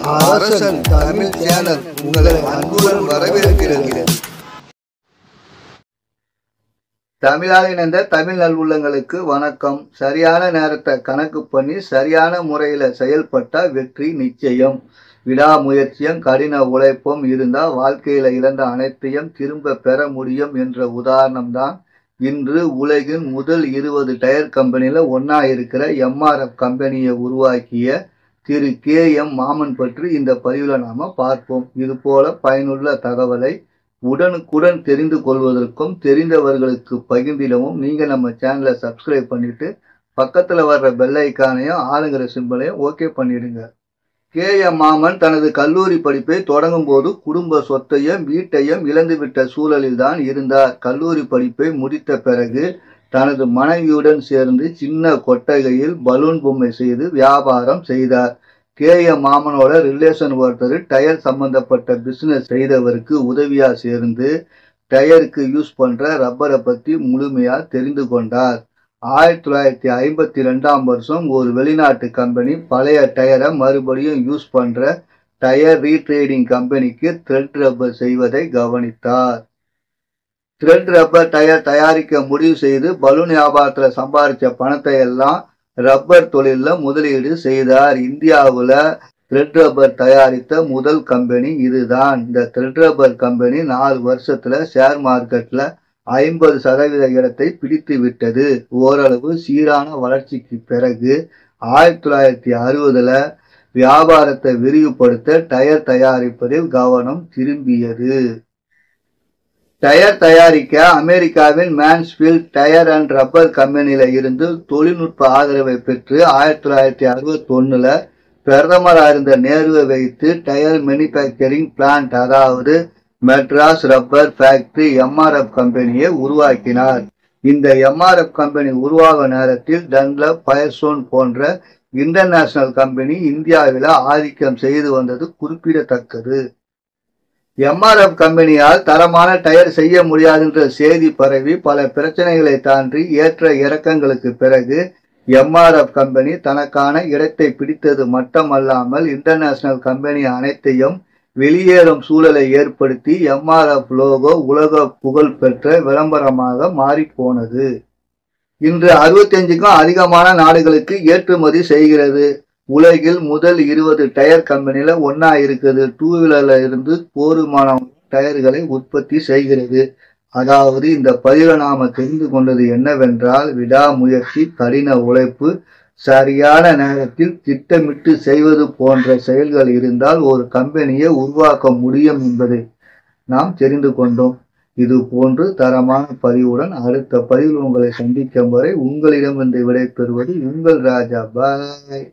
அரசன் தமிழ் சேனல் உங்களை அன்புடன் வரவேற்கிறது. தமிழால் இணைந்த தமிழ் நல்வுள்ளங்களுக்கு வணக்கம். சரியான நேரத்தை கணக்கு பண்ணி சரியான முறையில் செயல்பட்டா வெற்றி நிச்சயம். விடாமுயற்சியும் கடின உழைப்பும் இருந்தால் வாழ்க்கையில் இழந்த அனைத்தையும் திரும்ப பெற முடியும் என்ற உதாரணம் தான் இன்று உலகின் முதல் 20 டயர் கம்பெனியில் ஒன்றா இருக்கிற எம்ஆர்எஃப் கம்பெனியை உருவாக்கிய திரு கே.எம். மாமன் பற்றி இந்த பதிவில் நாம் பார்ப்போம். இது போல பயனுள்ள தகவலை உடனுக்குடன் தெரிந்து கொள்வதற்கும் தெரிந்தவர்களுக்கு பகிர்ந்திடவும் நீங்கள் நம்ம சேனலை சப்ஸ்கிரைப் பண்ணிட்டு பக்கத்தில் வர்ற பெல் ஐக்கானையும் ஆளுங்கிற சிம்பிளையும் ஓகே பண்ணிடுங்க. கே.எம். மாமன் தனது கல்லூரி படிப்பை தொடங்கும் போது குடும்ப சொத்தையும் வீட்டையும் இழந்துவிட்ட சூழலில் தான் இருந்தார். கல்லூரி படிப்பை முடித்த பிறகு தனது மனைவியுடன் சேர்ந்து சின்ன கொட்டகையில் பலூன் பொம்மை செய்து வியாபாரம் செய்தார். கே.எம். மாமனோட ரிலேஷன் ஒருத்தர் டயர் சம்பந்தப்பட்ட பிசினஸ் செய்தவருக்கு உதவியா சேர்ந்து டயருக்கு யூஸ் பண்ற ரப்பரை பத்தி முழுமையா தெரிந்து கொண்டார். 1952ஆம் வருஷம் ஒரு வெளிநாட்டு கம்பெனி பழைய டயரை மறுபடியும் யூஸ் பண்ற டயர் ரீட்ரேடிங் கம்பெனிக்கு த்ரெட் ரப்பர் செய்வதை கவனித்தார். த்ரெட் ரப்பர் டயர் தயாரிக்க முடிவு செய்து பலூன் வியாபாரத்தில் சம்பாதிச்ச பணத்தை எல்லாம் ரப்பர் தொழிலில் முதலீடு செய்தார். இந்தியாவில் த்ரெட் ரப்பர் தயாரித்த முதல் கம்பெனி இதுதான். இந்த த்ரெட் ரப்பர் கம்பெனி 4 வருஷத்துல ஷேர் மார்க்கெட்ல 50% இடத்தை பிடித்து விட்டது. ஓரளவு சீரான வளர்ச்சிக்கு பிறகு 1960ல் வியாபாரத்தை விரிவுபடுத்த டயர் தயாரிப்பதில் கவனம் திரும்பியது. டயர் தயாரிக்க அமெரிக்காவின் மேன்ஸ்ஃபீல்ட் டயர் அண்ட் ரப்பர் கம்பெனியில இருந்து தொழில்நுட்ப ஆதரவை பெற்று 1961ல் பிரதமராக இருந்த நேருவை வைத்து டயர் மேனுஃபேக்சரிங் பிளான்ட், அதாவது மெட்ராஸ் ரப்பர் ஃபேக்டரி எம்ஆர்எஃப் கம்பெனியை உருவாக்கினார். இந்த எம்ஆர்எஃப் கம்பெனி உருவாக நேரத்தில் டன்லப், ஃபயர்ஸ்டோன் போன்ற இன்டர்நேஷனல் கம்பெனி இந்தியாவில் ஆதிக்கம் செய்து வந்தது குறிப்பிடத்தக்கது. எம்ஆர்எஃப் கம்பெனியால் தரமான டயர் செய்ய முடியாதுன்ற செய்தி பரவி பல பிரச்சனைகளை தாண்டி ஏற்ற இறக்கங்களுக்கு பிறகு எம்ஆர்எஃப் கம்பெனி தனக்கான இடத்தை பிடித்தது மட்டுமல்லாமல் இன்டர்நேஷனல் கம்பெனி அனைத்தையும் வெளியேறும் சூழலை ஏற்படுத்தி எம்ஆர்எஃப் லோகோ உலக புகழ் பெற்ற விளம்பரமாக மாறி போனது. இன்று 65க்கும் அதிகமான நாடுகளுக்கு ஏற்றுமதி செய்கிறது. உலகில் முதல் 20 டயர் கம்பெனியில ஒன்னா இருக்குது. 2 வீலர்ல இருந்து போதுமான டயர்களை உற்பத்தி செய்கிறது. அதாவது இந்த பதில நாம தெரிந்து கொண்டது என்னவென்றால், விடாமுயற்சி, கடின உழைப்பு, சரியான நேரத்தில் திட்டமிட்டு செய்வது போன்ற செயல்கள் இருந்தால் ஒரு கம்பெனியை உருவாக்க முடியும் என்பதை நாம் தெரிந்து கொண்டோம். இது போன்று தரமான பதிவுடன் அடுத்த பதிவில் உங்களை சந்திக்கும் வரை உங்களிடமிருந்து விடைபெறுவது உங்கள் ராஜா. பாய்.